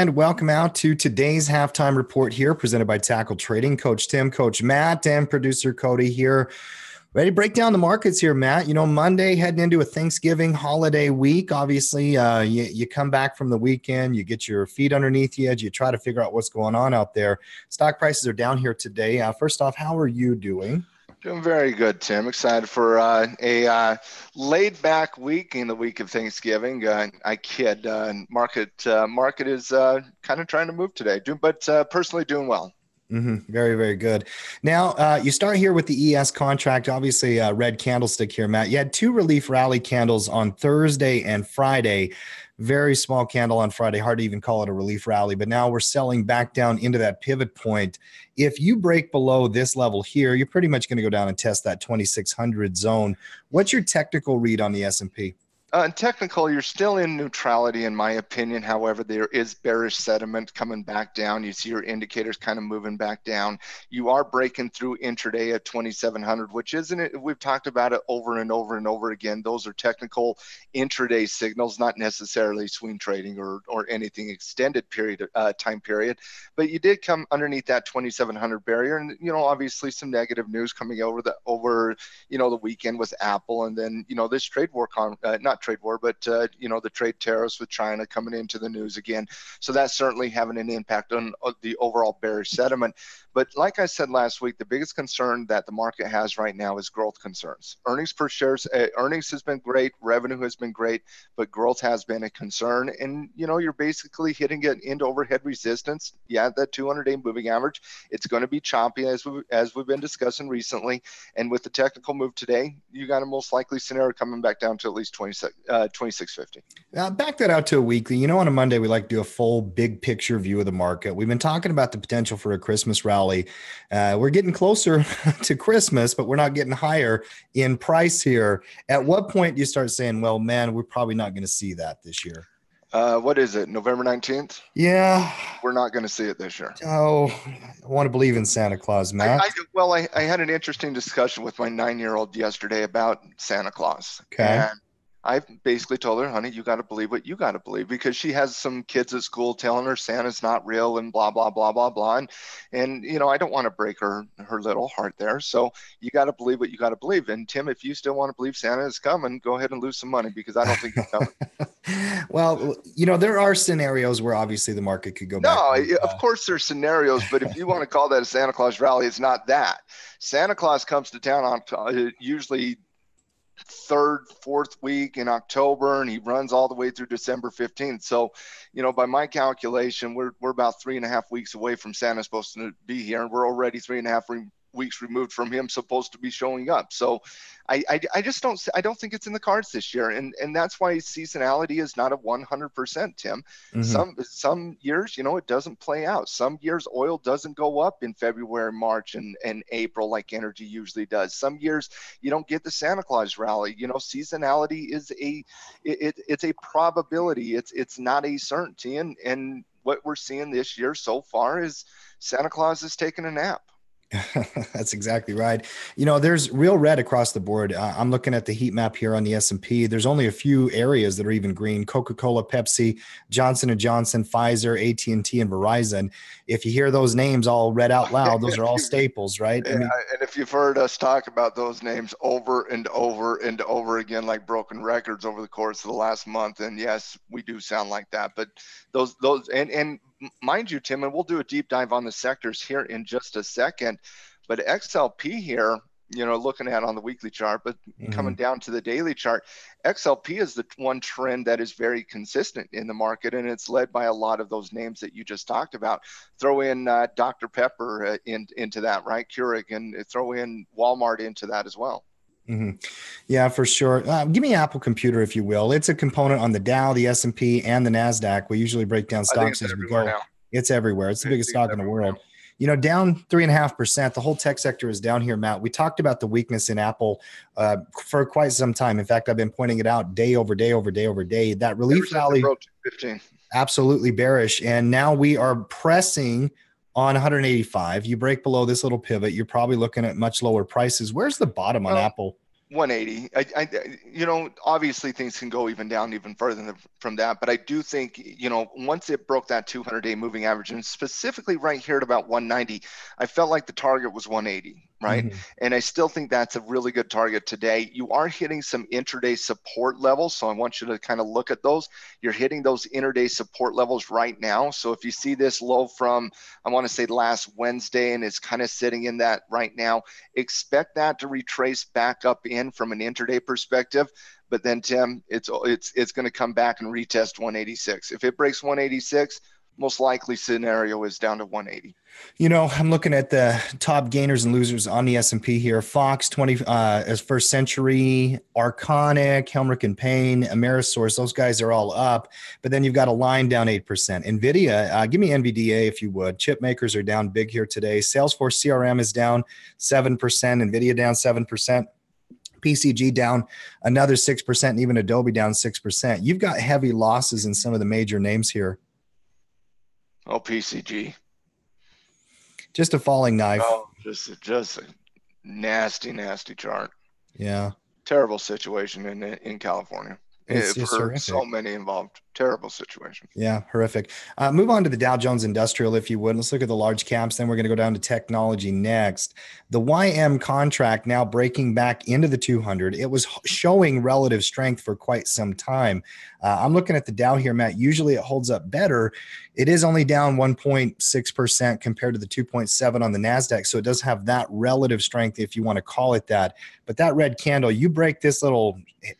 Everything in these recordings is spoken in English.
and welcome out to today's halftime report here, presented by Tackle Trading. Coach Tim, Coach Matt, and producer Cody here. Ready to break down the markets here, Matt. You know, Monday heading into a Thanksgiving holiday week. Obviously, you come back from the weekend, you get your feet underneath you, you try to figure out what's going on out there. Stock prices are down here today. First off, how are you doing? Doing very good, Tim. Excited for a laid-back week in the week of Thanksgiving. I kid. Market is kind of trying to move today, but personally doing well. Very, very good. Now, you start here with the ES contract, obviously red candlestick here, Matt. You had two relief rally candles on Thursday and Friday. Very small candle on Friday. Hard to even call it a relief rally, but now we're selling back down into that pivot point. If you break below this level here, you're pretty much going to go down and test that 2,600 zone. What's your technical read on the S&P? Technical, you're still in neutrality, in my opinion. However, there is bearish sentiment coming back down. You see your indicators kind of moving back down. You are breaking through intraday at 2,700, which isn't it. We've talked about it over and over and over again. Those are technical intraday signals, not necessarily swing trading or anything extended time period. But you did come underneath that 2,700 barrier, and obviously some negative news coming over the weekend with Apple, and then this trade war not trade war, but the trade tariffs with China coming into the news again. So that's certainly having an impact on the overall bearish sentiment. But like I said last week, the biggest concern that the market has right now is growth concerns. Earnings per shares, earnings has been great, revenue has been great, but growth has been a concern. And you're basically hitting it into overhead resistance. Yeah, that 200-day moving average. It's going to be choppy as we've been discussing recently. And with the technical move today, you got a most likely scenario coming back down to at least 2650. Back that out to a weekly. On a Monday, we like to do a full big picture view of the market. We've been talking about the potential for a Christmas rally. We're getting closer to Christmas, but we're not getting higher in price here. At what point do you start saying, well, man, we're probably not going to see that this year? What is it, November 19th? Yeah. We're not going to see it this year. Oh, I want to believe in Santa Claus, Matt. I had an interesting discussion with my 9-year-old yesterday about Santa Claus. Okay. And I basically told her, honey, you got to believe what you got to believe, because she has some kids at school telling her Santa's not real and blah, blah, blah, blah, blah. And I don't want to break her little heart there. So you got to believe what you got to believe. And Tim, if you still want to believe Santa is coming, go ahead and lose some money, because I don't think he's coming. Well, there are scenarios where obviously the market could go back. No, of course there's scenarios, but if you want to call that a Santa Claus rally, it's not that. Santa Claus comes to town on usually third, fourth week in October, and he runs all the way through December 15th. So, by my calculation, we're about 3.5 weeks away from Santa supposed to be here, and we're already 3.5 weeks removed from him supposed to be showing up. So I just don't think it's in the cards this year. And that's why seasonality is not a 100%, Tim. Mm-hmm. Some years, it doesn't play out. Some years oil doesn't go up in February, March, and April like energy usually does. Some years you don't get the Santa Claus rally. Seasonality is it's a probability. It's not a certainty. And what we're seeing this year so far is Santa Claus is taking a nap. That's exactly right. There's real red across the board. I'm looking at the heat map here on the S&P. There's only a few areas that are even green: Coca-Cola, Pepsi, Johnson & Johnson, Pfizer, AT&T, and Verizon. If you hear those names all read out loud, those are all staples, right? Yeah, and if you've heard us talk about those names over and over and over again, like broken records over the course of the last month, and yes, we do sound like that. But those and mind you, Tim, and we'll do a deep dive on the sectors here in just a second, but XLP here, looking at on the weekly chart, but coming down to the daily chart, XLP is the one trend that is very consistent in the market, and it's led by a lot of those names that you just talked about. Throw in Dr. Pepper into that, right? Keurig, and throw in Walmart into that as well. Mm-hmm. Yeah, for sure. Give me Apple Computer, if you will. It's a component on the Dow, the S&P, and the NASDAQ. We usually break down stocks as we go. Now. It's everywhere. It's the biggest stock in the world. Down 3.5%. The whole tech sector is down here, Matt. We talked about the weakness in Apple for quite some time. In fact, I've been pointing it out day over day over day over day. That relief rally, absolutely bearish. And now we are pressing on 185. You break below this little pivot, you're probably looking at much lower prices. Where's the bottom on Apple? 180. Obviously things can go even down even further from that, but I do think, once it broke that 200-day moving average, and specifically right here at about 190, I felt like the target was 180, right? Mm-hmm. And I still think that's a really good target today. You are hitting some intraday support levels, so I want you to kind of look at those. You're hitting those intraday support levels right now. So if you see this low from, I want to say last Wednesday, and it's kind of sitting in that right now, expect that to retrace back up in from an intraday perspective. But then, Tim, it's going to come back and retest 186. If it breaks 186, most likely scenario is down to 180. I'm looking at the top gainers and losers on the S&P here. Fox 20 as First Century, Arconic, Helmerich and Payne, Amerisource, those guys are all up. But then you've got a line down 8%. NVIDIA, give me NVDA if you would. Chip makers are down big here today. Salesforce CRM is down 7%. NVIDIA down 7%. PCG down another 6%, and even Adobe down 6%. You've got heavy losses in some of the major names here. Oh, PCG. Just a falling knife. Oh, just a nasty chart. Yeah. Terrible situation in California. It's just for horrific. So many involved. Terrible situation. Yeah, horrific. Move on to the Dow Jones Industrial, if you would. Let's look at the large caps. Then we're going to go down to technology next. The YM contract now breaking back into the 200. It was showing relative strength for quite some time. I'm looking at the Dow here, Matt. Usually it holds up better. It is only down 1.6% compared to the 2.7 on the NASDAQ. So it does have that relative strength, if you want to call it that. But that red candle, you break this little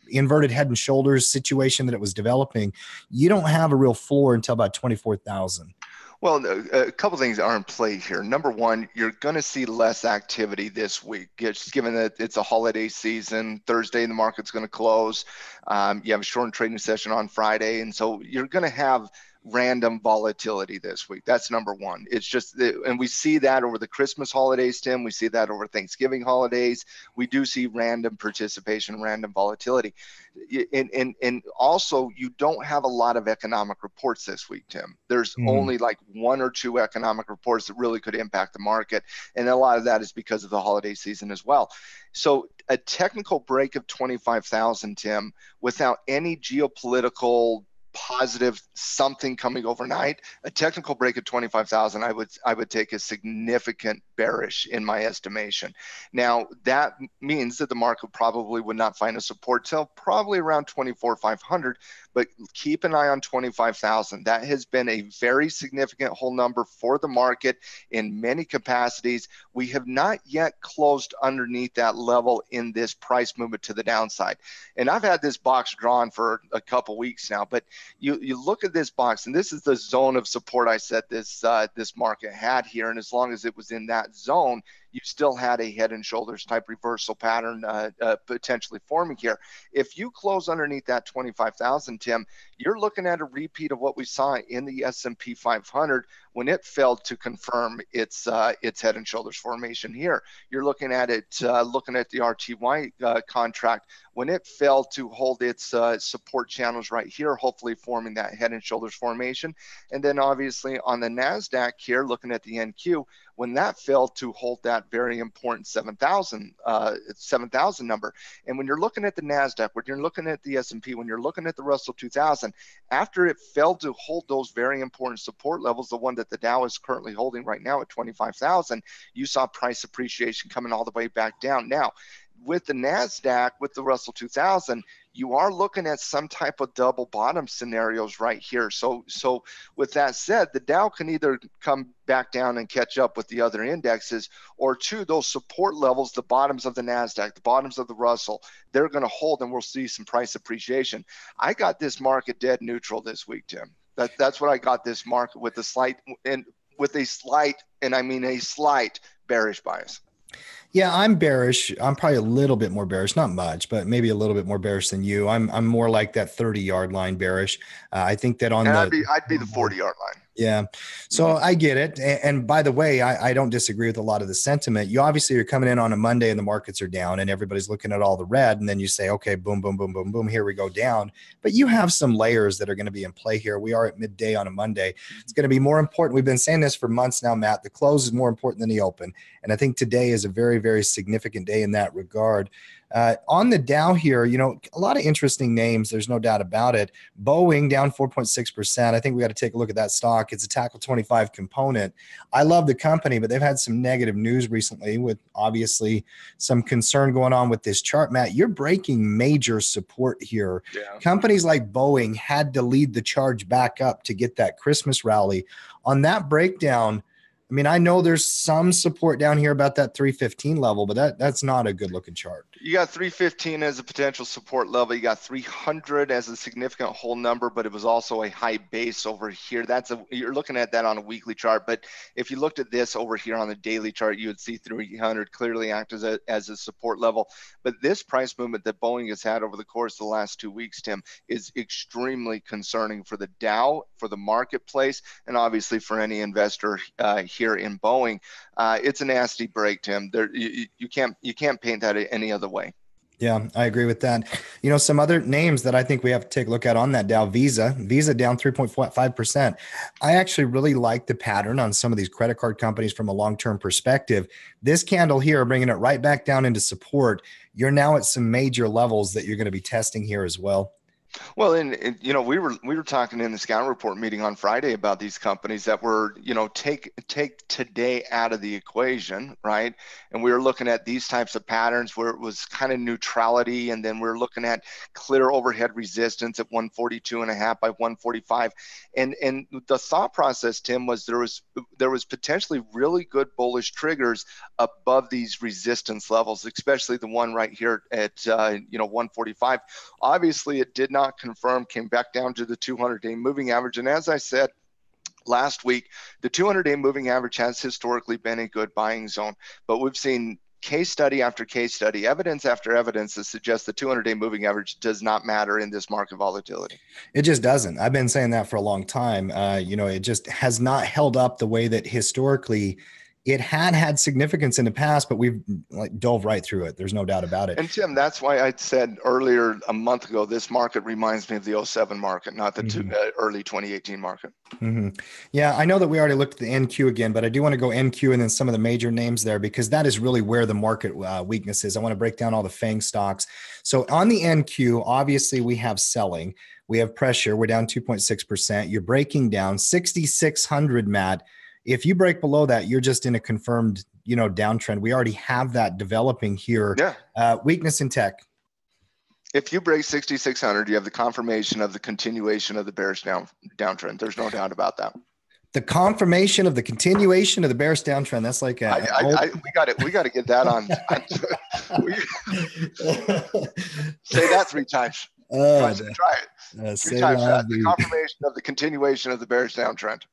inverted head and shoulders situation that it was developing, you don't have a real floor until about 24,000. Well, a couple things are in play here. Number one, you're going to see less activity this week, just given that it's a holiday season. Thursday, the market's going to close. You have a short trading session on Friday. And so you're going to have random volatility this week. That's number one. It's just, and we see that over the Christmas holidays, Tim. We see that over Thanksgiving holidays. We do see random participation, random volatility. And also, you don't have a lot of economic reports this week, Tim. There's only like one or two economic reports that really could impact the market. And a lot of that is because of the holiday season as well. So a technical break of 25,000, Tim, without any geopolitical positive something coming overnight, a technical break of 25,000, I would take as significant bearish in my estimation. Now that means that the market probably would not find a support till probably around 24,500, but keep an eye on 25,000. That has been a very significant whole number for the market in many capacities. We have not yet closed underneath that level in this price movement to the downside. And I've had this box drawn for a couple weeks now, but you look at this box, and this is the zone of support I said this market had here. And as long as it was in that zone, you still had a head and shoulders type reversal pattern potentially forming here. If you close underneath that 25,000, Tim, you're looking at a repeat of what we saw in the S&P 500 when it failed to confirm its head and shoulders formation here. You're looking at it, looking at the RTY contract when it failed to hold its support channels right here, hopefully forming that head and shoulders formation. And then obviously on the NASDAQ here, looking at the NQ, when that failed to hold that very important 7,000 number. And when you're looking at the NASDAQ, when you're looking at the S&P, when you're looking at the Russell 2000, after it failed to hold those very important support levels, the one that the Dow is currently holding right now at 25,000, you saw price appreciation coming all the way back down. Now, with the NASDAQ, with the Russell 2000, you are looking at some type of double bottom scenarios right here. So with that said, the Dow can either come back down and catch up with the other indexes, or two, those support levels, the bottoms of the NASDAQ, the bottoms of the Russell, they're going to hold and we'll see some price appreciation. I got this market dead neutral this week, Tim. That's what I got this market with a slight, and I mean a slight bearish bias. Yeah, I'm bearish. I'm probably a little bit more bearish, not much, but maybe a little bit more bearish than you. I'm more like that 30-yard line bearish. I think that I'd be the 40-yard line. Yeah. So I get it. And by the way, I don't disagree with a lot of the sentiment. You obviously are coming in on a Monday and the markets are down and everybody's looking at all the red. And then you say, okay, boom, boom, boom, boom, boom. Here we go down. But you have some layers that are going to be in play here. We are at midday on a Monday. It's going to be more important. We've been saying this for months now, Matt. The close is more important than the open. And I think today is a very, very significant day in that regard. On the Dow here, a lot of interesting names. There's no doubt about it. Boeing down 4.6%. I think we got to take a look at that stock. It's a Tackle 25 component. I love the company, but they've had some negative news recently with obviously some concern going on with this chart. Matt, you're breaking major support here. Yeah. Companies like Boeing had to lead the charge back up to get that Christmas rally. On that breakdown, I mean, I know there's some support down here about that 315 level, but that's not a good looking chart. You got 315 as a potential support level. You got 300 as a significant whole number, but it was also a high base over here. You're looking at that on a weekly chart. But if you looked at this over here on the daily chart, you would see 300 clearly act as a support level. But this price movement that Boeing has had over the course of the last 2 weeks, Tim, is extremely concerning for the Dow, for the marketplace, and obviously for any investor here in Boeing. It's a nasty break, Tim. You can't paint that any other way. Yeah, I agree with that. Some other names that I think we have to take a look at on that Dow, Visa down 3.5%. I actually really like the pattern on some of these credit card companies from a long-term perspective. This candle here, bringing it right back down into support. You're now at some major levels that you're going to be testing here as well. Well, and we were talking in the Scout Report meeting on Friday about these companies that were, take today out of the equation, right? And we were looking at these types of patterns where it was kind of neutrality, and then we're looking at clear overhead resistance at 142.5 by 145. And the thought process, Tim, was there was potentially really good bullish triggers above these resistance levels, especially the one right here at 145. Obviously, it did not confirm, came back down to the 200-day moving average. And as I said last week, the 200-day moving average has historically been a good buying zone, but we've seen case study after case study, evidence after evidence that suggests the 200-day moving average does not matter in this market volatility. It just doesn't. I've been saying that for a long time. It just has not held up the way that historically it had significance in the past, but we've dove right through it. There's no doubt about it. And Tim, that's why I said earlier a month ago, this market reminds me of the 07 market, not the early 2018 market. Mm-hmm. Yeah, I know that we already looked at the NQ again, but I do want to go NQ and then some of the major names there, because that is really where the market weakness is. I want to break down all the FANG stocks. So on the NQ, obviously we have selling, we have pressure. We're down 2.6%. You're breaking down 6,600, Matt. If you break below that, you're just in a confirmed, downtrend. We already have that developing here. Yeah. Weakness in tech. If you break 6,600, you have the confirmation of the continuation of the bearish downtrend. There's no doubt about that. The confirmation of the continuation of the bearish downtrend. That's like we got to get that on. Say that 3 times. Try it. 3 times. The confirmation of the continuation of the bearish downtrend.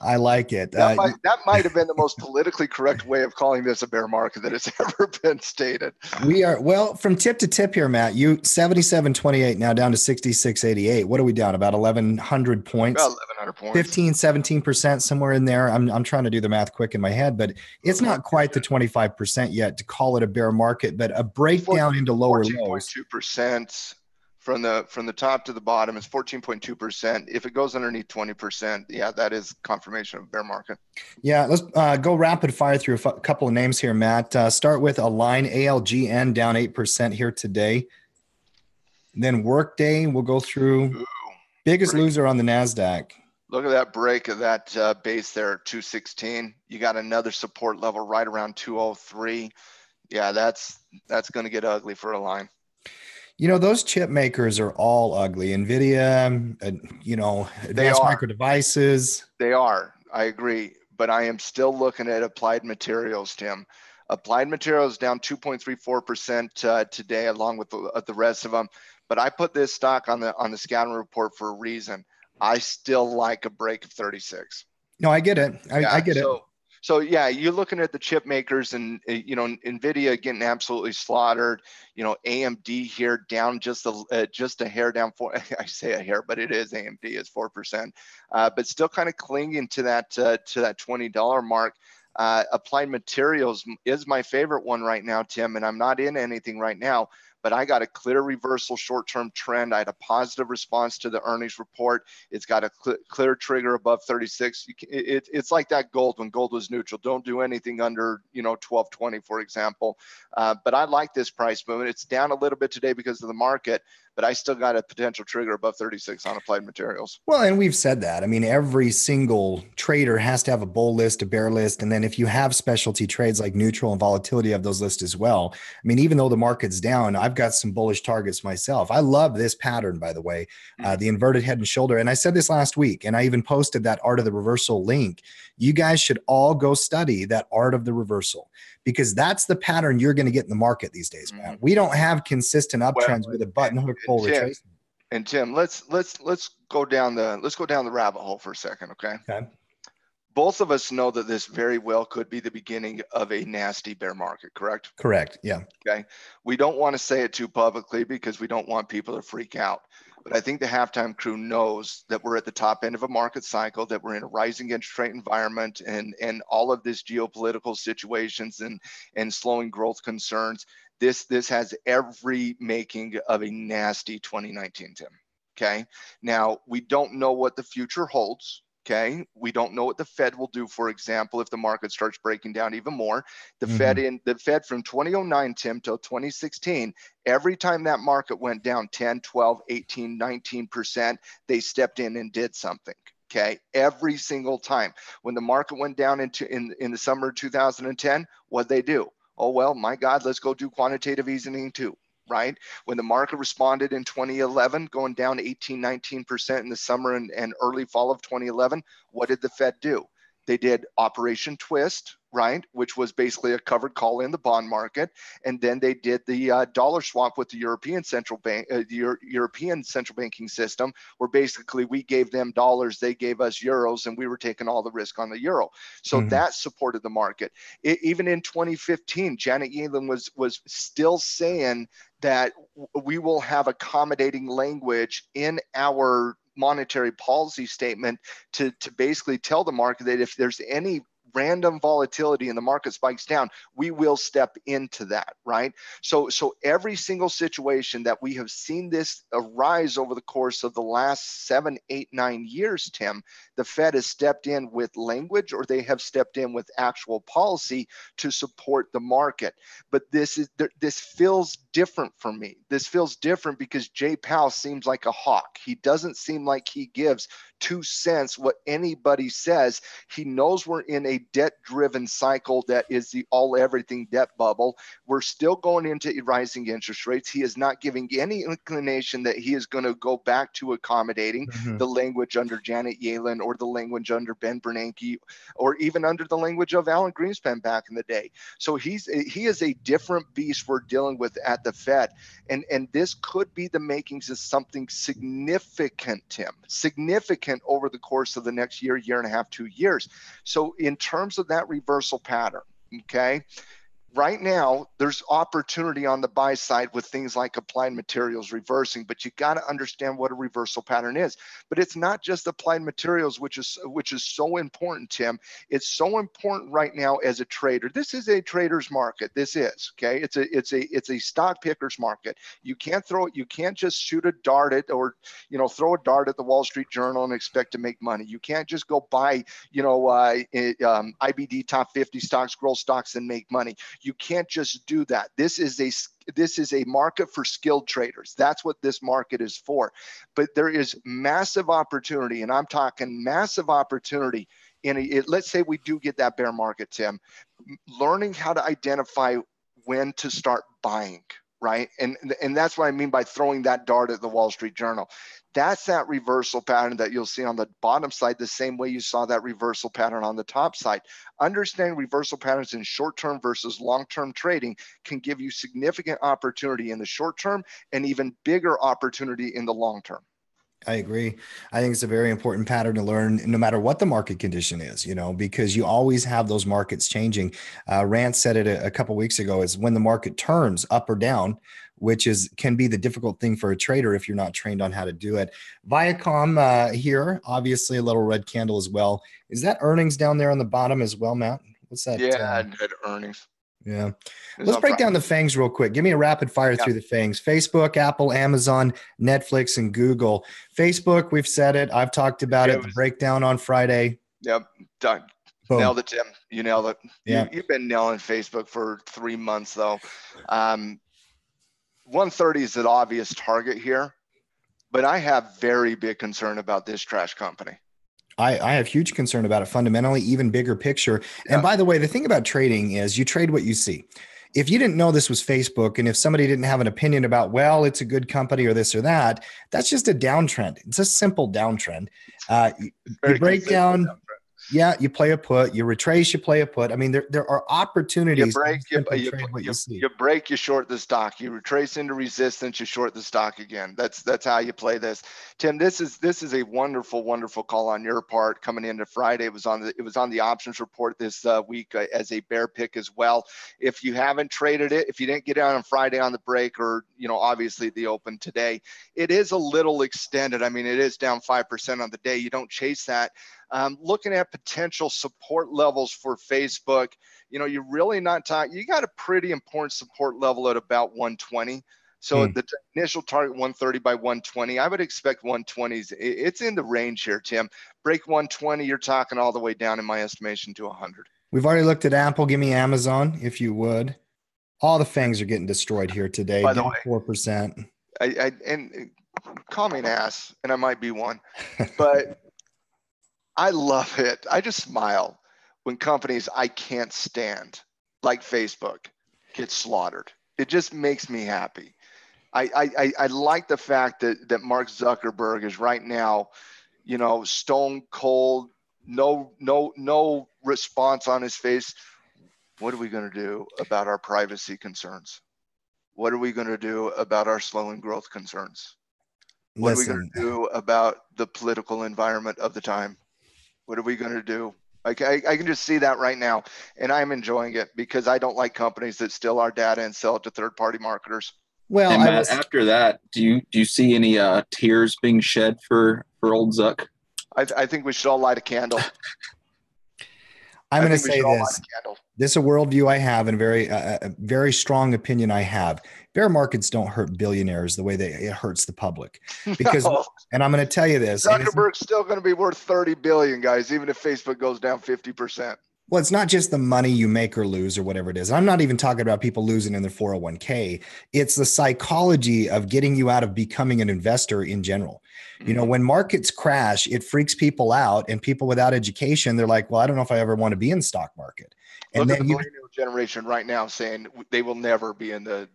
I like it. That might have been the most politically correct way of calling this a bear market that has ever been stated. We are, well, from tip to tip here, Matt. You 77.28 now down to 66.88. What are we down? About 1,100 points? About 1,100 points. 15, 17%, somewhere in there. I'm trying to do the math quick in my head, but it's not quite the 25% yet to call it a bear market, but a breakdown into lower lows. 14.2%. From the top to the bottom is 14.2%. If it goes underneath 20%, yeah, that is confirmation of bear market. Yeah, let's go rapid fire through a couple of names here, Matt. Start with Align, ALGN, down 8% here today. Then Workday, we'll go through. Biggest loser on the NASDAQ. Look at that break of that base there at 216. You got another support level right around 203. Yeah, that's going to get ugly for Align. Those chip makers are all ugly. NVIDIA, Advanced Micro Devices. They are. I agree. But I am still looking at Applied Materials, Tim. Applied Materials down 2.34% today, along with the rest of them. But I put this stock on the scouting report for a reason. I still like a break of 36. No, I get it. I get it. So yeah, you're looking at the chip makers, and NVIDIA getting absolutely slaughtered. AMD here down just a hair down. I say a hair, but it is AMD. It's 4%, but still kind of clinging to that $20 mark. Applied Materials is my favorite one right now, Tim, and I'm not in anything right now. but I got a clear reversal short-term trend. I had a positive response to the earnings report. It's got a clear trigger above 36. It's like that gold when gold was neutral. Don't do anything under 1220, for example. But I like this price movement. It's down a little bit today because of the market, but I still got a potential trigger above 36 on Applied Materials. Well, and we've said that. I mean, every single trader has to have a bull list, a bear list. And then if you have specialty trades like neutral and volatility of those lists as well. I mean, even though the market's down, I've got some bullish targets myself. I love this pattern, by the way, the inverted head and shoulder. And I said this last week, and I even posted that art of the reversal link. You guys should all go study that art of the reversal, because that's the pattern you're going to get in the market these days, man. We don't have consistent uptrends with a button hook bull retracement. And Tim, let's go down the rabbit hole for a second, okay? Okay. Both of us know that this very well could be the beginning of a nasty bear market, correct? Correct. Yeah. Okay. We don't want to say it too publicly because we don't want people to freak out. But I think the halftime crew knows that we're at the top end of a market cycle, that we're in a rising interest rate environment, and all of this geopolitical situations and slowing growth concerns. This has every making of a nasty 2019, Tim. Okay. Now, we don't know what the future holds. Okay. We don't know what the Fed will do, for example, if the market starts breaking down even more. The Fed from 2009, Tim, till 2016, every time that market went down 10, 12, 18, 19%, they stepped in and did something. Okay. Every single time. When the market went down in the summer of 2010, what'd they do? Oh, well, my God, let's go do quantitative easing too, right? When the market responded in 2011, going down 18, 19% in the summer and early fall of 2011, what did the Fed do? They did Operation Twist, right, which was basically a covered call in the bond market. And then they did the dollar swap with the European central bank, European central banking system, where basically we gave them dollars, they gave us euros, and we were taking all the risk on the euro. So that supported the market. Even in 2015, Janet Yellen was still saying that we will have accommodating language in our monetary policy statement to basically tell the market that if there's any random volatility and the market spikes down, we will step into that, right? So every single situation that we have seen this arise over the course of the last 7, 8, 9 years, Tim, the Fed has stepped in with language, or they have stepped in with actual policy to support the market. But this feels different for me. This feels different because Jay Powell seems like a hawk. He doesn't seem like he gives 2 cents what anybody says. He knows we're in a debt-driven cycle that is the all-everything debt bubble. We're still going into rising interest rates. He is not giving any inclination that he is going to go back to accommodating the language under Janet Yellen, or the language under Ben Bernanke, or even under the language of Alan Greenspan back in the day. So he is a different beast we're dealing with at the Fed. And this could be the makings of something significant, Tim, significant over the course of the next year, year and a half, 2 years. So in terms of that reversal pattern, okay, right now there's opportunity on the buy side with things like Applied Materials reversing, but you got to understand what a reversal pattern is. But it's not just Applied Materials, which is so important, Tim. It's so important right now as a trader. This is a trader's market. This is, okay, it's a stock picker's market. You can't just shoot a dart at, or throw a dart at the Wall Street Journal and expect to make money. You can't just go buy IBD top 50 stocks, growth stocks, and make money. You can't just do that. This is a market for skilled traders. That's what this market is for. But there is massive opportunity, and I'm talking massive opportunity let's say we do get that bear market, Tim, learning how to identify when to start buying, right? And that's what I mean by throwing that dart at the Wall Street Journal. That's that reversal pattern that you'll see on the bottom side, the same way you saw that reversal pattern on the top side. Understanding reversal patterns in short-term versus long-term trading can give you significant opportunity in the short term and even bigger opportunity in the long term. I agree. I think it's a very important pattern to learn no matter what the market condition is, because you always have those markets changing. Rand said it a couple of weeks ago, is when the market turns up or down, which can be the difficult thing for a trader if you're not trained on how to do it. Viacom here, obviously a little red candle as well. Is that earnings down there on the bottom as well, Matt? What's that? Yeah, net earnings. Yeah. It was Let's on break down Friday. the fangs real quick. Give me a rapid fire Yeah. through the fangs. Facebook, Apple, Amazon, Netflix, and Google. Facebook, we've said it. I've talked about Yeah, it. The breakdown on Friday. yep. Done. Boom. Nailed it, Tim. You nailed it. Yeah. You've been nailing Facebook for 3 months, though. 130 is an obvious target here, but I have very big concern about this trash company. I have huge concern about it fundamentally, even bigger picture. Yeah. And by the way, the thing about trading is you trade what you see. If you didn't know this was Facebook, and if somebody didn't have an opinion about, well, it's a good company or this or that, that's just a downtrend. It's a simple downtrend. You break down, yeah, you play a put, you retrace, you play a put. I mean, there are opportunities. You break, to trade what you see. you break, you short the stock. You retrace into resistance, you short the stock again. That's how you play this. Tim, this is a wonderful call on your part coming into Friday. It was on the options report this week as a bear pick as well. If you haven't traded it, if you didn't get it on Friday on the break, or obviously the open today, it is a little extended. I mean, it is down 5% on the day. You don't chase that. Looking at potential support levels for Facebook, you're really not talking. You got a pretty important support level at about 120. So the initial target 130 by 120. I would expect 120s. It's in the range here, Tim. Break 120, you're talking all the way down, in my estimation, to 100. We've already looked at Apple. Give me Amazon, if you would. All the fangs are getting destroyed here today. By the down way, 4%. And call me an ass, and I might be one, but I love it. I just smile when companies I can't stand, like Facebook, get slaughtered. It just makes me happy. I like the fact that Mark Zuckerberg is right now, stone cold, no response on his face. What are we going to do about our privacy concerns? What are we going to do about our slowing growth concerns? What are we going to do about the political environment of the time? What are we going to do? I can just see that right now, and I'm enjoying it because I don't like companies that steal our data and sell it to third-party marketers. Well, and Matt, after that, do you see any tears being shed for old Zuck? I think we should all light a candle. I'm going to say this. This is a worldview I have, and a very strong opinion I have. Bear markets don't hurt billionaires the way it hurts the public. Because, and I'm going to tell you this. Zuckerberg's still going to be worth $30 billion, guys, even if Facebook goes down 50%. Well, it's not just the money you make or lose or whatever it is. I'm not even talking about people losing in their 401k. It's the psychology of getting you out of becoming an investor in general. When markets crash, it freaks people out, and people without education, they're like, well, I don't know if I ever want to be in the stock market. And look at the millennial generation right now saying they will never be in the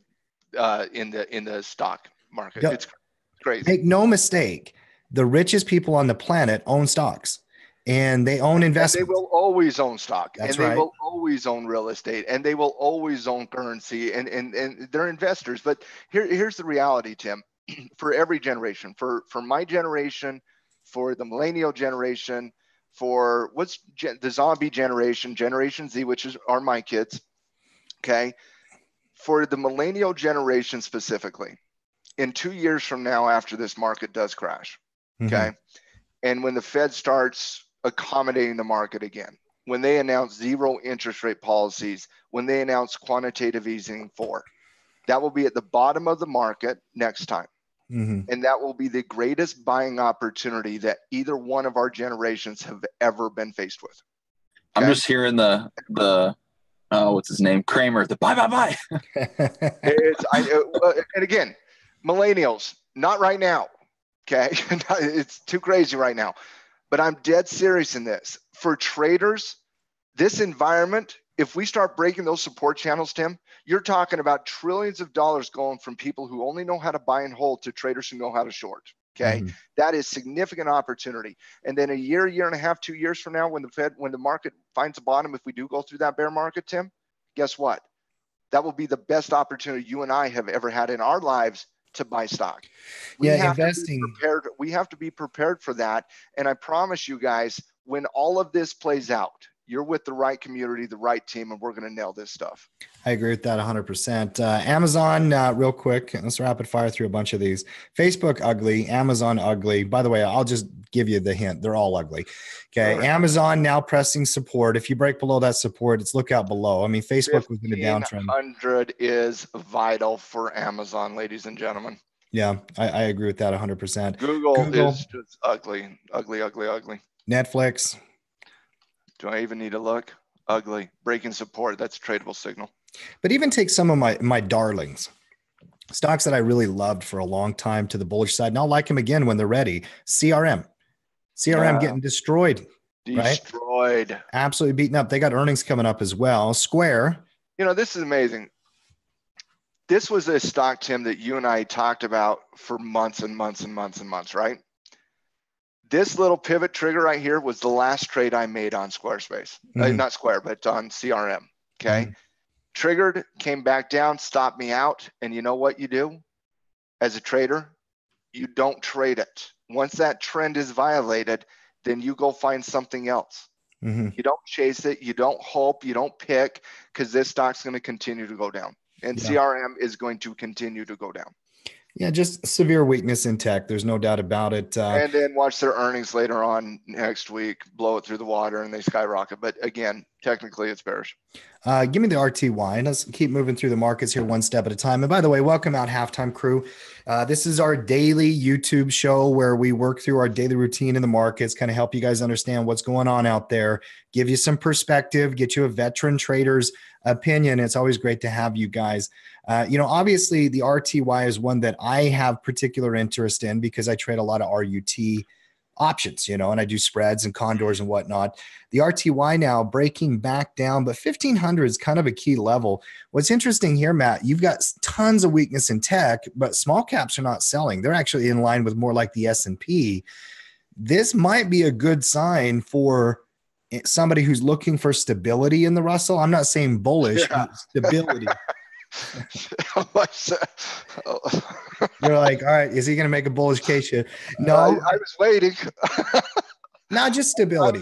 stock market. It's crazy. Make no mistake, the richest people on the planet own stocks. And they own investments. And they will always own stock. That's right. They will always own real estate, and they will always own currency, and they're investors. But here's the reality, Tim. For every generation, for my generation, for the millennial generation, for the zombie generation, Generation Z, which are my kids, okay? For the millennial generation specifically, in 2 years from now, after this market does crash, okay? And when the Fed starts accommodating the market again, when they announce zero interest rate policies, when they announce quantitative easing 4, that will be at the bottom of the market next time. And that will be the greatest buying opportunity that either one of our generations have ever been faced with. Okay? I'm just hearing the what's his name? Kramer, the buy. And again, millennials, not right now. Okay. It's too crazy right now, but I'm dead serious in this. For traders, this environment, if we start breaking those support channels, Tim, you're talking about trillions of dollars going from people who only know how to buy and hold to traders who know how to short. Okay. That is significant opportunity. And then a year and a half, 2 years from now, when the market finds a bottom, if we do go through that bear market, Tim, guess what? That will be the best opportunity you and I have ever had in our lives to buy stock. We have to be prepared for that. And I promise you guys, when all of this plays out, you're with the right community, the right team, and we're going to nail this stuff. I agree with that 100%. Amazon, real quick, let's rapid fire through a bunch of these. Facebook, ugly. Amazon, ugly. By the way, I'll just give you the hint. They're all ugly. Okay. Right. Amazon now pressing support. If you break below that support, it's look out below. I mean, Facebook was in a downtrend. 100 is vital for Amazon, ladies and gentlemen. Yeah, I agree with that 100%. Google is just ugly, ugly, ugly, ugly. Netflix. Do I even need to look? Ugly. Breaking support. That's a tradable signal. But even take some of my darlings, stocks that I really loved for a long time to the bullish side, and I'll like them again when they're ready. CRM getting destroyed. Right? Absolutely beaten up. They got earnings coming up as well. Square. You know, this is amazing. This was a stock, Tim, that you and I talked about for months and months and months and months, right? This little pivot trigger right here was the last trade I made on Squarespace. Not Square, but on CRM. Okay. Triggered, came back down, stopped me out. And you know what you do as a trader? You don't trade it. Once that trend is violated, then you go find something else. You don't chase it. You don't hope. You don't pick, because this stock's going to continue to go down. And CRM is going to continue to go down. Yeah, just severe weakness in tech. There's no doubt about it. And then watch their earnings later on next week, blow it through the water, and they skyrocket. But again, technically it's bearish. Give me the RTY, and let's keep moving through the markets here one step at a time. And by the way, welcome out Halftime Crew. This is our daily YouTube show where we work through our daily routine in the markets, kind of help you guys understand what's going on out there, give you some perspective, get you a veteran trader's opinion. It's always great to have you guys. Obviously the RTY is one that I have particular interest in because I trade a lot of RUT options, and I do spreads and condors and whatnot. The RTY now breaking back down, but 1500 is kind of a key level. What's interesting here, Matt, you've got tons of weakness in tech, but small caps are not selling. They're actually in line with more like the S&P. This might be a good sign for somebody who's looking for stability in the Russell. I'm not saying bullish, but stability. You're like, all right, is he going to make a bullish case here? No, I was waiting. Not just stability.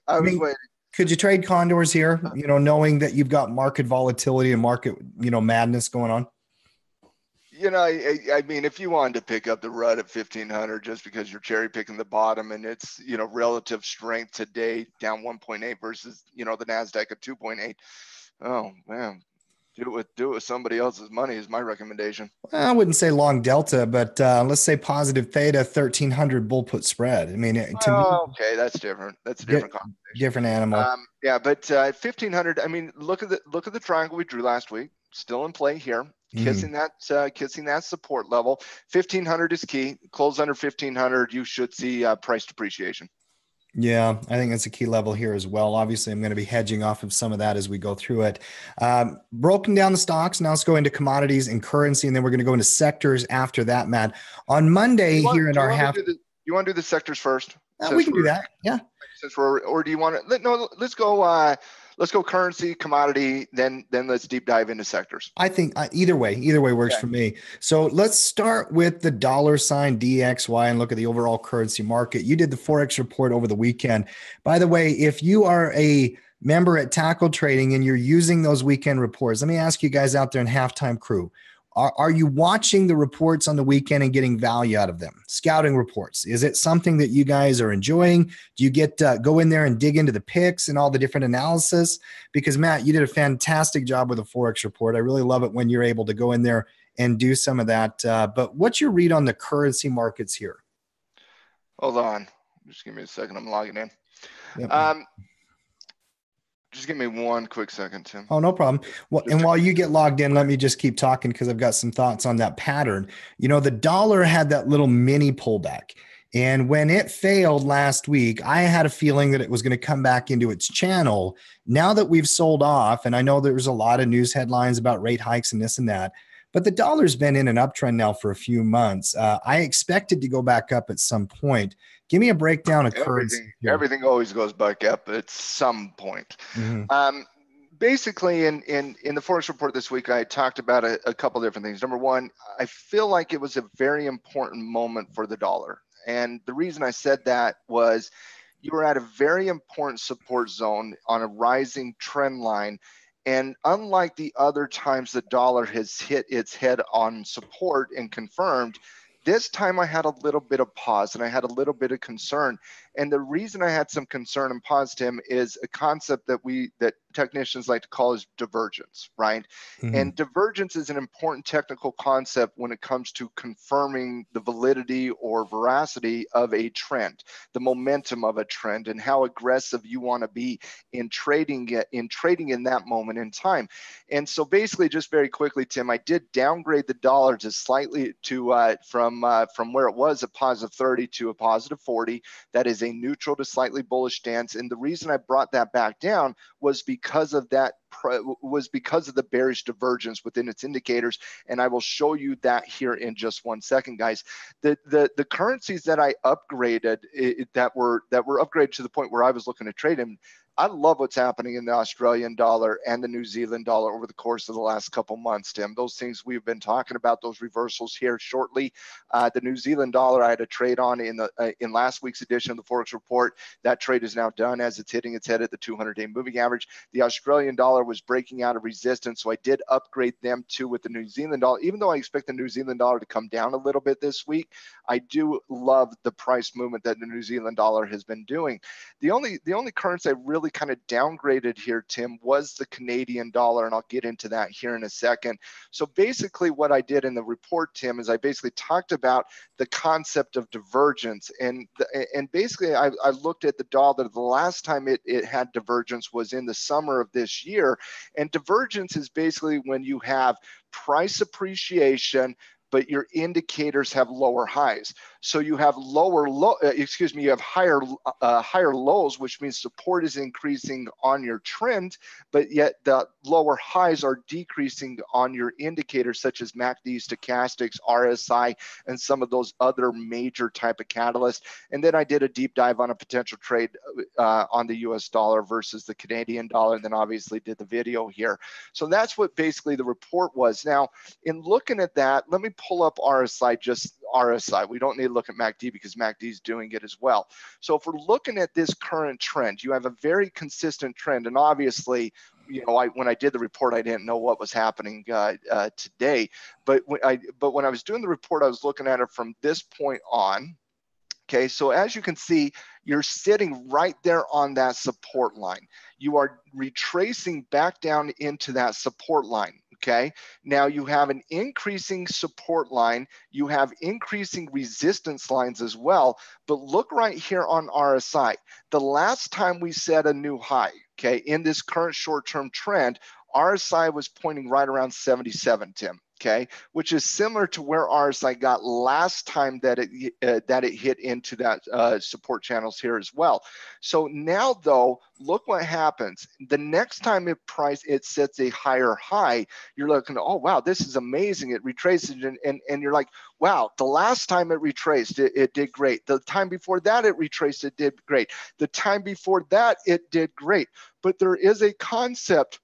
I was waiting. Could you trade condors here, knowing that you've got market volatility and market, madness going on? I mean, if you wanted to pick up the rut at 1500 just because you're cherry picking the bottom and it's, relative strength today down 1.8 versus, the NASDAQ at 2.8. Oh, man. Do it with somebody else's money is my recommendation. Well, I wouldn't say long delta, but let's say positive theta 1300 bull put spread. I mean, to me, okay, that's different. That's a different conversation. Different animal. But 1500. I mean, look at the triangle we drew last week. Still in play here. Kissing that support level. 1500 is key. Close under 1500, you should see price depreciation. Yeah, I think that's a key level here as well. Obviously, I'm going to be hedging off of some of that as we go through it. Broken down the stocks. Now let's go into commodities and currency, and then we're going to go into sectors after that, Matt. On Monday you want to do the sectors first? We can do that. Yeah. Or do you want to? No, let's go. Let's go currency, commodity, then let's deep dive into sectors. I think either way works for me. So let's start with the $DXY and look at the overall currency market. You did the Forex report over the weekend. By the way, if you are a member at Tackle Trading and you're using those weekend reports, let me ask you guys out there in Halftime Crew. Are you watching the reports on the weekend and getting value out of them? Scouting reports. Is it something that you guys are enjoying? Do you get go in there and dig into the picks and all the different analysis? Because Matt, you did a fantastic job with the Forex report. I really love it when you're able to go in there and do some of that. But what's your read on the currency markets here? Hold on. Just give me a second. I'm logging in. Yep. Just give me one quick second, Tim. Oh, no problem. Well, and while you get logged in, let me just keep talking because I've got some thoughts on that pattern. The dollar had that little mini pullback. And when it failed last week, I had a feeling that it was going to come back into its channel. Now that we've sold off, and I know there's a lot of news headlines about rate hikes and this and that, but the dollar's been in an uptrend now for a few months. I expected to go back up at some point. Give me a breakdown of currency. Everything always goes back up at some point. Basically, in the Forex report this week, I talked about a couple different things. Number one, I feel like it was a very important moment for the dollar. And the reason I said that was you are at a very important support zone on a rising trend line. And unlike the other times the dollar has hit its head on support and confirmed, this time I had a little bit of pause and I had a little bit of concern. And the reason I had some concern and pause, Tim, is a concept that technicians like to call is divergence, right? Mm-hmm. And divergence is an important technical concept when it comes to confirming the validity or veracity of a trend, the momentum of a trend, and how aggressive you want to be in trading in that moment in time. And so basically, just very quickly, Tim, I did downgrade the dollar to slightly from where it was a positive 30 to a positive 40. That is a neutral to slightly bullish stance. And the reason I brought that back down was because of the bearish divergence within its indicators. And I will show you that here in just one second, guys. The currencies that I upgraded that were upgraded to the point where I was looking to trade in, I love what's happening in the Australian dollar and the New Zealand dollar over the course of the last couple months, Tim. Those things we've been talking about, those reversals here shortly. The New Zealand dollar I had a trade on in last week's edition of the Forex Report. That trade is now done as it's hitting its head at the 200-day moving average. The Australian dollar was breaking out of resistance, so I did upgrade them too with the New Zealand dollar. Even though I expect the New Zealand dollar to come down a little bit this week, I do love the price movement that the New Zealand dollar has been doing. The only currency I really kind of downgraded here, Tim, was the Canadian dollar, and I'll get into that here in a second. So basically what I did in the report, Tim, is I basically talked about the concept of divergence, and basically I looked at the dollar. The last time it had divergence was in the summer of this year, and divergence is basically when you have price appreciation but your indicators have lower highs. So you have you have higher lows, which means support is increasing on your trend, but yet the lower highs are decreasing on your indicators such as MACD, stochastics, RSI, and some of those other major type of catalysts. And then I did a deep dive on a potential trade on the US dollar versus the Canadian dollar, and then obviously did the video here. So that's what basically the report was. Now, in looking at that, let me pull up RSI, just RSI. We don't need to look at MACD because MACD is doing it as well. So if we're looking at this current trend, you have a very consistent trend. And obviously, you know, when I did the report, I didn't know what was happening today. But when I was doing the report, I was looking at it from this point on. Okay, so as you can see, you're sitting right there on that support line. You are retracing back down into that support line. Okay, now you have an increasing support line, you have increasing resistance lines as well, but look right here on RSI. The last time we set a new high, okay, in this current short-term trend, RSI was pointing right around 77, Tim. Okay, which is similar to where RSI got last time that it hit into that support channels here as well. So now though, look what happens. The next time it sets a higher high, you're looking, oh wow, this is amazing. It retraces and you're like, wow, the last time it retraced, it did great. The time before that it retraced, it did great. The time before that, it did great. But there is a concept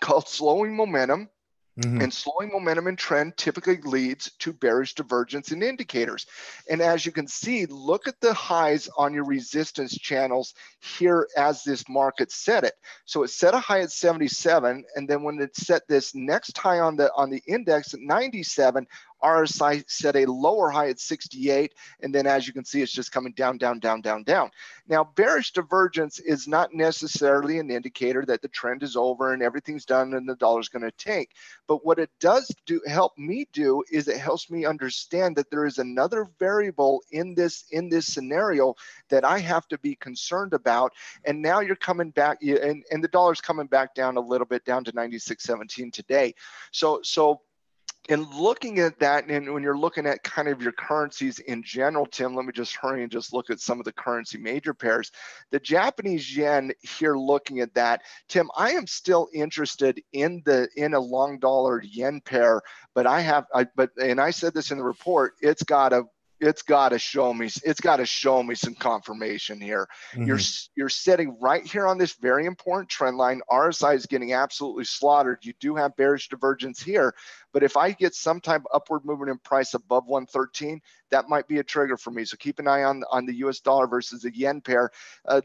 called slowing momentum. Mm-hmm. And slowing momentum and trend typically leads to bearish divergence in indicators. And as you can see, look at the highs on your resistance channels here as this market set it. So it set a high at 77, and then when it set this next high on the index at 97, RSI set a lower high at 68, and then as you can see, it's just coming down, down, down, down, down. Now, bearish divergence is not necessarily an indicator that the trend is over and everything's done and the dollar's going to tank. But what it does help me do is it helps me understand that there is another variable in this scenario that I have to be concerned about. And now you're coming back, and the dollar's coming back down a little bit, down to 96.17 today. So in looking at that, and when you're looking at kind of your currencies in general, Tim, let me just hurry and just look at some of the currency major pairs. The Japanese yen here, looking at that, Tim, I am still interested in a long dollar yen pair, but I said this in the report, it's got a It's got to show me. It's got to show me some confirmation here. You're sitting right here on this very important trend line. RSI is getting absolutely slaughtered. You do have bearish divergence here, but if I get some type of upward movement in price above 113, that might be a trigger for me. So keep an eye on the US dollar versus the yen pair.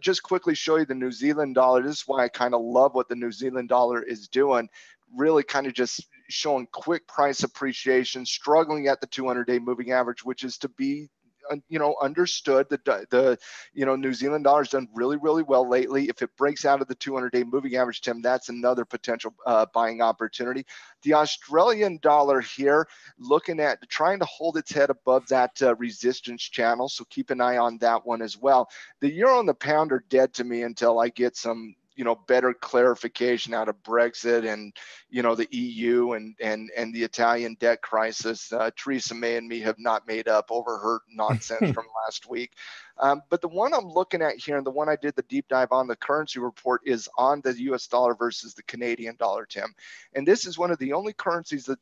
Just quickly show you the New Zealand dollar. This is why I kind of love what the New Zealand dollar is doing. Really kind of just showing quick price appreciation, struggling at the 200-day moving average, which is to be understood. The New Zealand dollar has done really, really well lately. If it breaks out of the 200-day moving average, Tim, that's another potential buying opportunity. The Australian dollar here, looking at trying to hold its head above that resistance channel. So keep an eye on that one as well. The euro and the pound are dead to me until I get some better clarification out of Brexit and, the EU and the Italian debt crisis. Theresa May and me have not made up over her nonsense from last week. But the one I'm looking at here, and the one I did the deep dive on, the currency report, is on the US dollar versus the Canadian dollar, Tim. And this is one of the only currencies that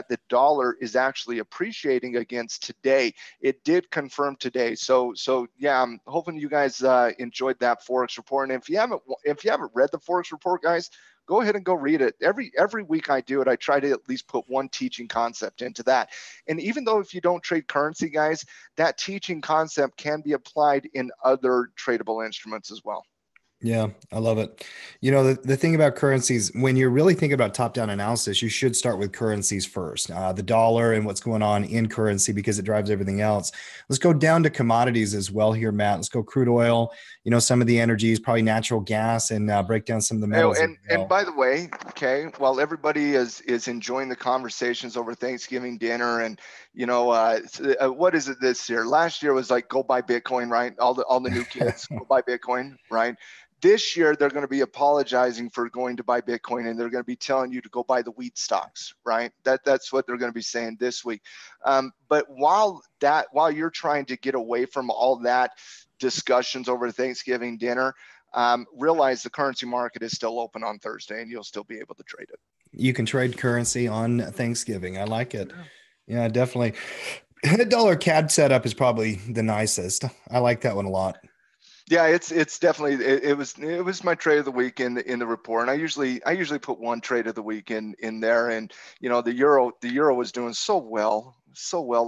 the dollar is actually appreciating against today. It did confirm today. So yeah, I'm hoping you guys enjoyed that Forex report. And if you haven't read the Forex report, guys, go ahead and go read it. Every week I do it, I try to at least put one teaching concept into that. And even though if you don't trade currency, guys, that teaching concept can be applied in other tradable instruments as well. Yeah, I love it. The thing about currencies, when you're really thinking about top-down analysis, you should start with currencies first, the dollar and what's going on in currency, because it drives everything else. Let's go down to commodities as well here, Matt. Let's go crude oil, some of the energies, probably natural gas, and break down some of the metals. And by the way, okay, while everybody is enjoying the conversations over Thanksgiving dinner, and what is it this year? Last year was like, go buy Bitcoin, right? All the new kids go buy Bitcoin, right? This year, they're going to be apologizing for going to buy Bitcoin, and they're going to be telling you to go buy the wheat stocks, right? That's what they're going to be saying this week. But while you're trying to get away from all that discussions over Thanksgiving dinner, realize the currency market is still open on Thursday, and you'll still be able to trade it. You can trade currency on Thanksgiving. I like it. Yeah, definitely. The dollar CAD setup is probably the nicest. I like that one a lot. Yeah, it's definitely it was my trade of the week in the report, and I usually put one trade of the week in there, and the euro was doing so well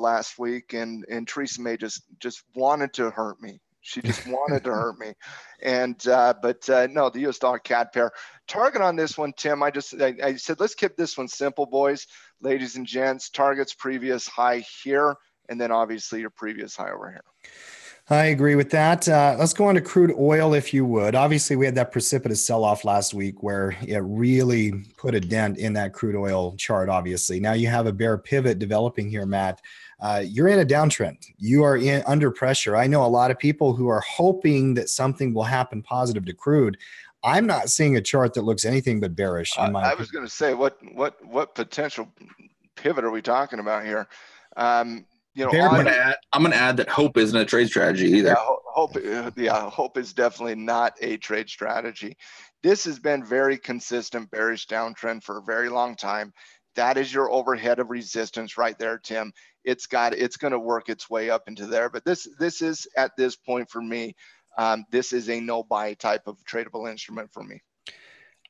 last week, and Theresa May just wanted to hurt me. She just wanted to hurt me, and but no, the US dollar CAD pair target on this one, Tim. I said let's keep this one simple, boys, ladies and gents. Target's previous high here, and then obviously your previous high over here. I agree with that. Let's go on to crude oil, if you would. Obviously, we had that precipitous sell-off last week where it really put a dent in that crude oil chart, obviously. Now you have a bear pivot developing here, Matt. You're in a downtrend. You are under pressure. I know a lot of people who are hoping that something will happen positive to crude. I'm not seeing a chart that looks anything but bearish. I was going to say, what potential pivot are we talking about here? I'm going to add that hope isn't a trade strategy either. Hope is definitely not a trade strategy. This has been very consistent bearish downtrend for a very long time. That is your overhead of resistance right there, Tim. It's going to work its way up into there. But this is, at this point for me, this is a no buy type of tradable instrument for me.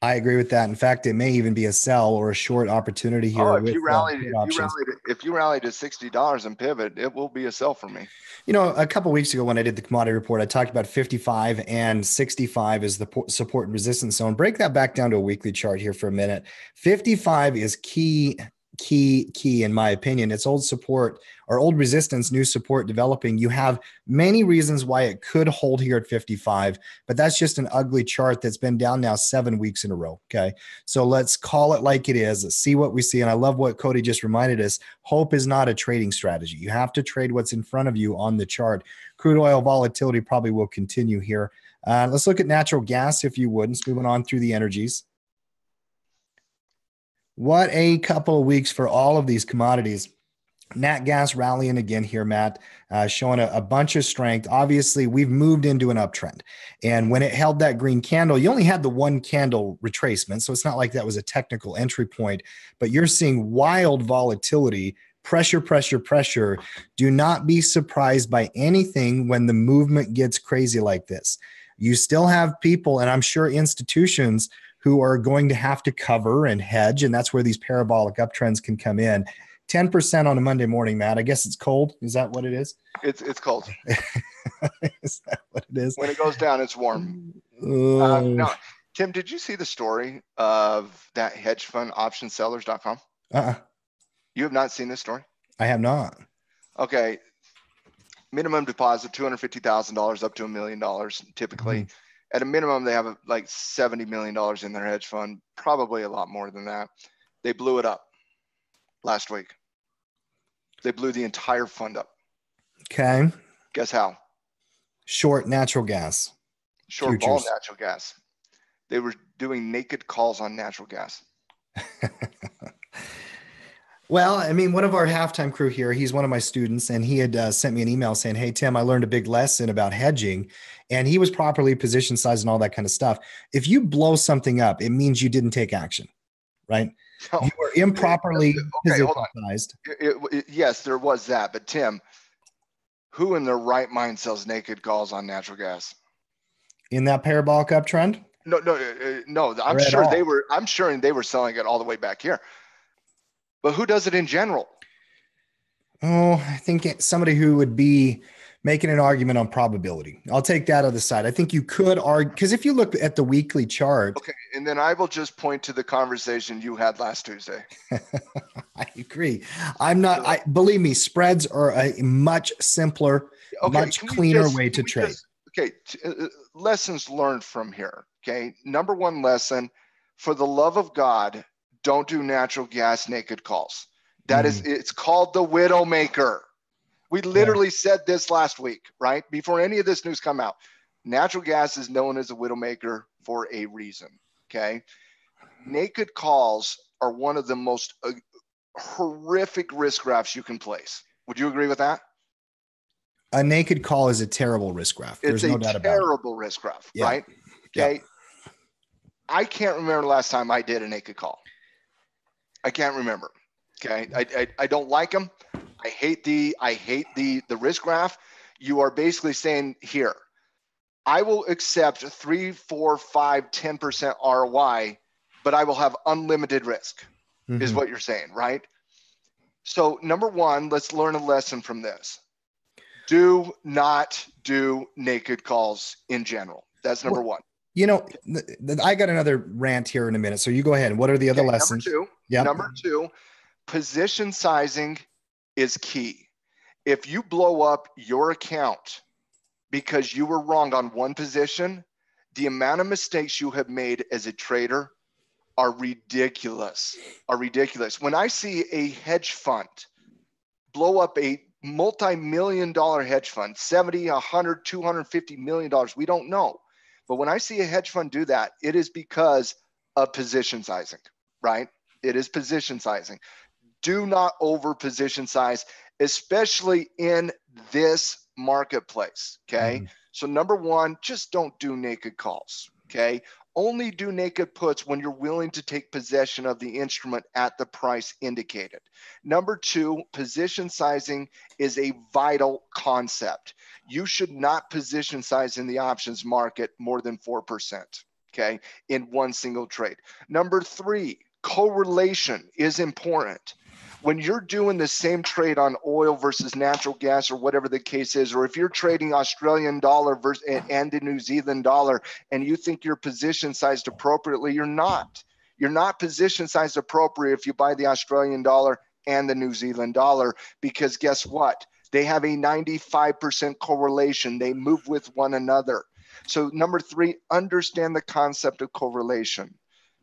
I agree with that. In fact, it may even be a sell or a short opportunity here. If you rally to $60 and pivot, it will be a sell for me. A couple of weeks ago when I did the commodity report, I talked about 55 and 65 as the support and resistance zone. Break that back down to a weekly chart here for a minute. 55 is key in my opinion. It's old support or old resistance, new support developing. You have many reasons why it could hold here at 55, but that's just an ugly chart that's been down now 7 weeks in a row. Okay. So let's call it like it is. Let's see what we see. And I love what Cody just reminded us. Hope is not a trading strategy. You have to trade what's in front of you on the chart. Crude oil volatility probably will continue here. Let's look at natural gas, if you would. Moving on through the energies. What a couple of weeks for all of these commodities. Nat gas rallying again here, Matt, showing a bunch of strength. Obviously, we've moved into an uptrend. And when it held that green candle, you only had the one candle retracement. So it's not like that was a technical entry point, but you're seeing wild volatility pressure, pressure, pressure. Do not be surprised by anything when the movement gets crazy like this. You still have people, and I'm sure institutions, who are going to have to cover and hedge, and that's where these parabolic uptrends can come in. 10% on a Monday morning, Matt. I guess it's cold. Is that what it is? It's cold. Is that what it is? When it goes down, it's warm. No, Tim, did you see the story of that hedge fund optionsellers.com? You have not seen this story? I have not. Okay. Minimum deposit, $250,000 up to $1 million, typically. Mm-hmm. At a minimum, they have like $70 million in their hedge fund, probably a lot more than that. They blew it up last week. They blew the entire fund up. Okay. Guess how? Short natural gas. Short futures. Ball natural gas. They were doing naked calls on natural gas. Well, I mean, one of our halftime crew here, he's one of my students, and he had sent me an email saying, hey, Tim, I learned a big lesson about hedging, and he was properly position size and all that kind of stuff. If you blow something up, it means you didn't take action, right? No. You were improperly position sized. Yes, there was that. But Tim, who in their right mind sells naked calls on natural gas? In that parabolic uptrend? No. I'm sure they were selling it all the way back here. But who does it in general? Oh, I think somebody who would be making an argument on probability. I'll take that other side. I think you could argue, because if you look at the weekly chart. Okay, and then I will just point to the conversation you had last Tuesday. I agree. Believe me, spreads are a much simpler, much cleaner way to trade. Lessons learned from here. Okay. Number one lesson, for the love of God, don't do natural gas naked calls. That is, it's called the Widowmaker. We literally said this last week, right? Before any of this news come out. Natural gas is known as a Widowmaker for a reason, okay? Naked calls are one of the most horrific risk graphs you can place. Would you agree with that? A naked call is a terrible risk graph. There's no doubt about it. It's a terrible risk graph, right? Okay. Yep. I can't remember the last time I did a naked call. I can't remember. Okay. I don't like them. I hate the risk graph. You are basically saying here, I will accept 3, 4, 5, 10% ROI, but I will have unlimited risk, is what you're saying, right? So number one, let's learn a lesson from this. Do not do naked calls in general. That's number one. You know, I got another rant here in a minute. So you go ahead. What are the other lessons? Number two, position sizing is key. If you blow up your account because you were wrong on one position, the amount of mistakes you have made as a trader are ridiculous. When I see a hedge fund blow up a multi-million-dollar hedge fund, 70, 100, 250 million dollars, we don't know. But when I see a hedge fund do that, it is because of position sizing, right? It is position sizing. Do not over position size, especially in this marketplace, okay? So number one, just don't do naked calls, okay? Only do naked puts when you're willing to take possession of the instrument at the price indicated. Number two, position sizing is a vital concept. You should not position size in the options market more than 4%, okay, in one single trade. Number three, correlation is important. When you're doing the same trade on oil versus natural gas or whatever the case is, or if you're trading Australian dollar versus and the New Zealand dollar and you think you're position sized appropriately, you're not. You're not position sized appropriate if you buy the Australian dollar and the New Zealand dollar, because guess what? They have a 95% correlation. They move with one another. So number three, understand the concept of correlation.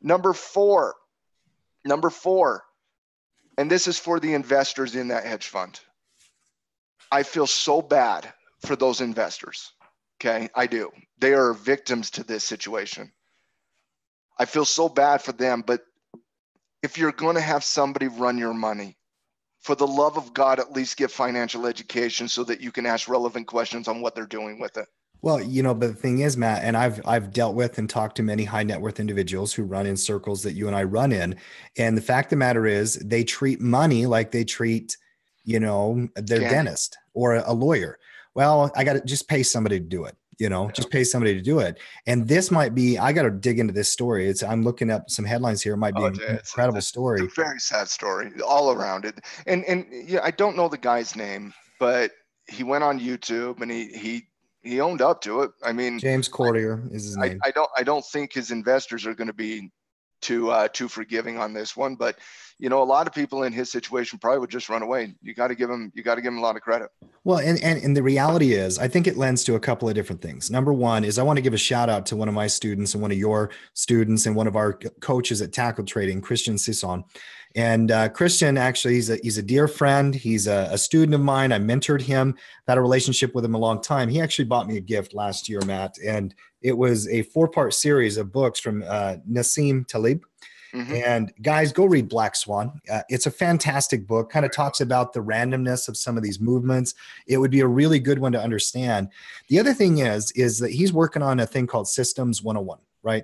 Number four, and this is for the investors in that hedge fund. I feel so bad for those investors. Okay, I do. They are victims to this situation. I feel so bad for them, but if you're going to have somebody run your money, for the love of God, at least get financial education so that you can ask relevant questions on what they're doing with it. Well, you know, but the thing is, Matt, and I've dealt with and talked to many high net worth individuals who run in circles that you and I run in. And the fact of the matter is they treat money like they treat their dentist or a lawyer. Well, I got to just pay somebody to do it. Just pay somebody to do it. And this might be, I got to dig into this story. I'm looking up some headlines here. It might be an incredible story. It's a very sad story all around it. And yeah, I don't know the guy's name, but he went on YouTube and he owned up to it. I mean, James Cordier is his name. I don't think his investors are going to be too forgiving on this one, but a lot of people in his situation probably would just run away. You got to give him a lot of credit. Well, and the reality is, I think it lends to a couple of different things. Number one is I want to give a shout out to one of my students and one of your students and one of our coaches at Tackle Trading, Christian Sisson. And Christian, actually, he's a dear friend. He's a student of mine. I mentored him, had a relationship with him a long time. He actually bought me a gift last year, Matt, and it was a 4-part series of books from Nassim Taleb. Mm-hmm. And guys, go read Black Swan. It's a fantastic book, kind of talks about the randomness of some of these movements. It would be a really good one to understand. The other thing is that he's working on a thing called Systems 101, right?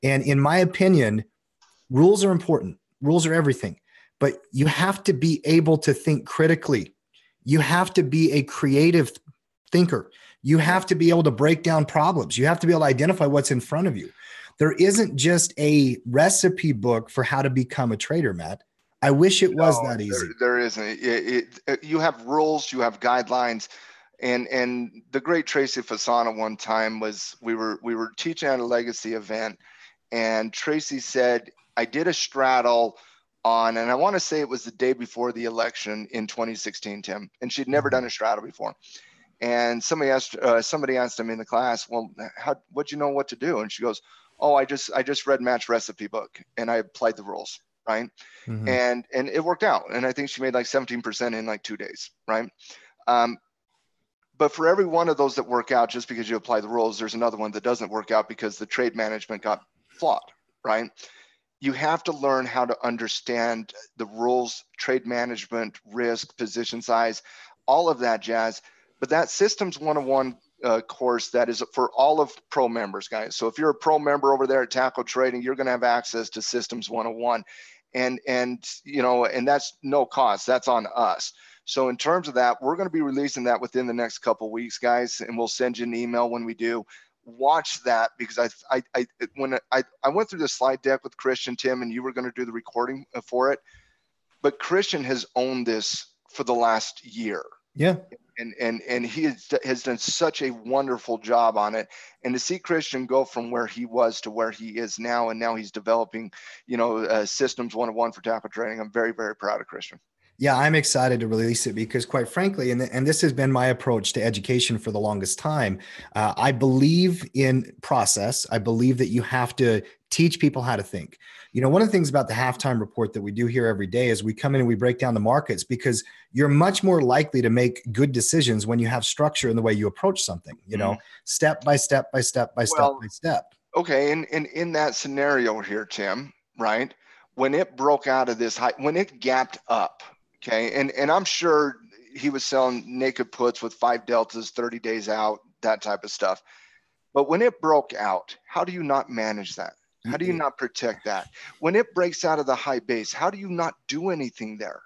And in my opinion, rules are important. Rules are everything, but you have to be able to think critically. You have to be a creative thinker. You have to be able to break down problems. You have to be able to identify what's in front of you. There isn't just a recipe book for how to become a trader, Matt. I wish it was that easy. There isn't. You have rules, you have guidelines, and the great Tracy Fasana one time was we were teaching at a legacy event, and Tracy said, I did a straddle on, and I want to say it was the day before the election in 2016, Tim, and she'd never done a straddle before. And somebody asked him in the class, well, what'd you know what to do? And she goes, oh, I just read Matt's recipe book and I applied the rules, right? Mm-hmm. And it worked out. And I think she made like 17% in like 2 days, right? But for every one of those that work out, just because you apply the rules, there's another one that doesn't work out because the trade management got flawed, right? You have to learn how to understand the rules, trade management, risk, position size, all of that jazz. But that Systems 101 course, that is for all of pro members, guys. So if you're a pro member over there at Tackle Trading, you're going to have access to Systems 101. And that's no cost. That's on us. So in terms of that, we're going to be releasing that within the next couple of weeks, guys, and we'll send you an email when we do. Watch that, because when I went through the slide deck with Christian, Tim, and you were going to do the recording for it, but Christian has owned this for the last year. Yeah. And he has done such a wonderful job on it. And to see Christian go from where he was to where he is now, and now he's developing, Systems 101 for Tackle Trading, I'm very, very proud of Christian. Yeah, I'm excited to release it because, quite frankly, and this has been my approach to education for the longest time, I believe in process. I believe that you have to teach people how to think. One of the things about the halftime report that we do here every day is we come in and we break down the markets, because you're much more likely to make good decisions when you have structure in the way you approach something, step by step by step by step by step. Okay, and in that scenario here, Tim, right, when it broke out of this high, when it gapped up, okay, and I'm sure he was selling naked puts with 5 deltas, 30 days out, that type of stuff. But when it broke out, how do you not manage that? How do you not protect that? When it breaks out of the high base, how do you not do anything there?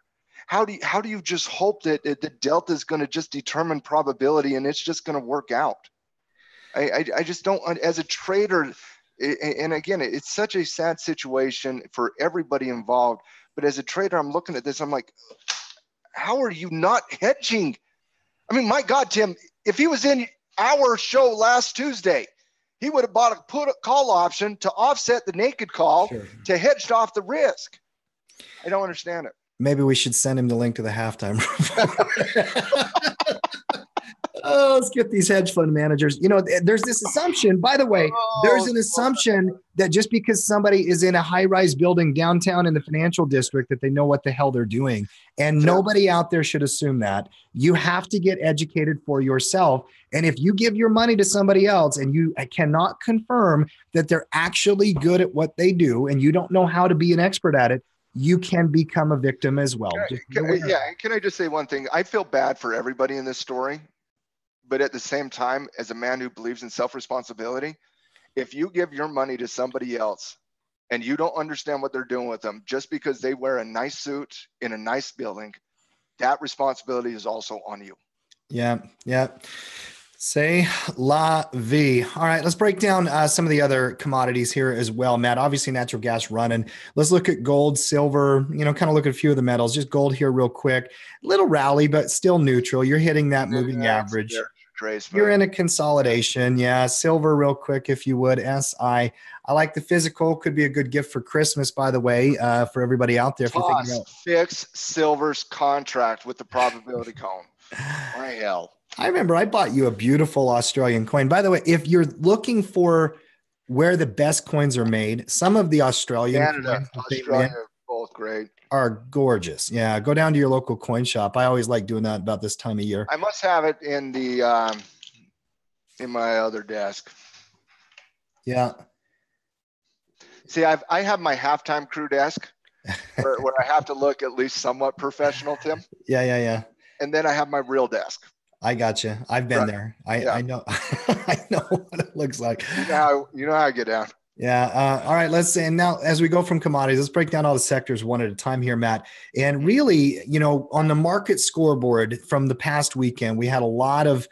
How do you just hope that the delta is going to just determine probability and it's just going to work out? I just don't, as a trader, and again, it's such a sad situation for everybody involved. But as a trader, I'm looking at this, I'm like, how are you not hedging? I mean, my God, Tim, if he was in our show last Tuesday, he would have bought a put call option to offset the naked call, sure, to hedge off the risk. I don't understand it. Maybe we should send him the link to the halftime report. Oh, let's get these hedge fund managers. There's this assumption, by the way, there's an assumption that just because somebody is in a high-rise building downtown in the financial district that they know what the hell they're doing. And nobody out there should assume that. You have to get educated for yourself. And if you give your money to somebody else and you cannot confirm that they're actually good at what they do, and you don't know how to be an expert at it, you can become a victim as well. Can I just say one thing? I feel bad for everybody in this story. But at the same time, as a man who believes in self-responsibility, if you give your money to somebody else and you don't understand what they're doing with them, just because they wear a nice suit in a nice building, that responsibility is also on you. Yeah. Yeah. Say la vie. All right, let's break down some of the other commodities here as well, Matt. Obviously, natural gas running. Let's look at gold, silver, kind of look at a few of the metals. Just gold here real quick. Little rally, but still neutral. You're hitting that moving average. You're in a consolidation. Yeah. Silver real quick, if you would. SI. I like the physical. Could be a good gift for Christmas, by the way, for everybody out there. If you're thinking about fix silver's contract with the probability cone. My hell. I remember I bought you a beautiful Australian coin. By the way, if you're looking for where the best coins are made, some of the Australian coins Australia are both great. Are gorgeous. Yeah, go down to your local coin shop. I always like doing that about this time of year. I must have it in the in my other desk. Yeah. See, I have my halftime crew desk where I have to look at least somewhat professional, Tim. Yeah. And then I have my real desk. I got you. I've been there. I know. I know what it looks like. You know how I get down. Yeah. All right. Let's say, and now as we go from commodities, let's break down all the sectors one at a time here, Matt. And really, on the market scoreboard from the past weekend, we had a lot of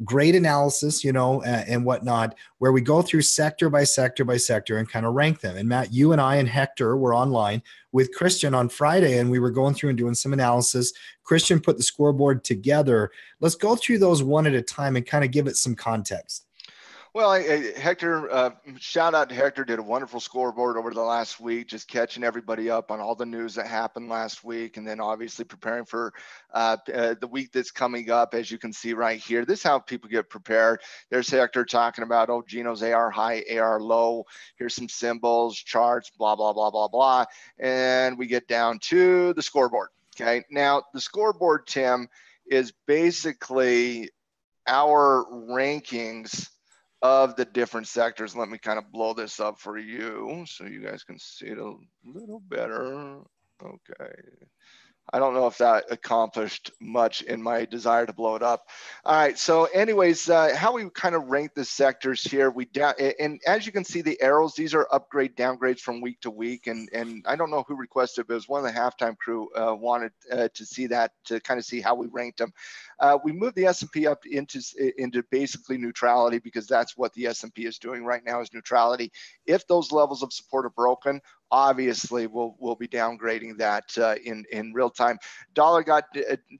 great analysis, and whatnot, where we go through sector by sector by sector and kind of rank them. And Matt, you and I and Hector were online with Christian on Friday, and we were going through and doing some analysis. Christian put the scoreboard together. Let's go through those one at a time and kind of give it some context. Well, Hector, shout out to Hector, did a wonderful scoreboard over the last week, just catching everybody up on all the news that happened last week, and then obviously preparing for the week that's coming up, as you can see right here. This is how people get prepared. There's Hector talking about, Geno's AR high, AR low. Here's some symbols, charts, blah, blah, blah, blah, blah. And we get down to the scoreboard. Okay. Now, the scoreboard, Tim, is basically our rankings of the different sectors. Let me kind of blow this up for you so you guys can see it a little better. Okay. I don't know if that accomplished much in my desire to blow it up. All right. So anyways, how we kind of rank the sectors here, and as you can see the arrows, these are upgrade downgrades from week to week. And I don't know who requested, but it was one of the halftime crew wanted to see that, to kind of see how we ranked them. We moved the S&P up into basically neutrality, because that's what the S&P is doing right now, is neutrality. If those levels of support are broken, obviously we'll be downgrading that in real time. Dollar got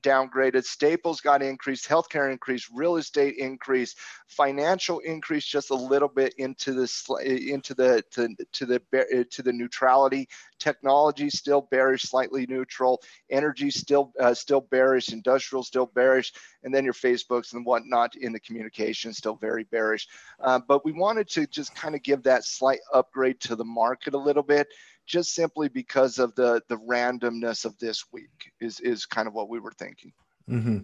downgraded, staples got increased, healthcare increased, real estate increased, financial increased just a little bit into the neutrality. Technology still bearish, slightly neutral. Energy still bearish. Industrial still bearish. And then your Facebooks and whatnot in the communication still very bearish. But we wanted to just kind of give that slight upgrade to the market a little bit, just simply because of the randomness of this week is kind of what we were thinking. Mm-hmm.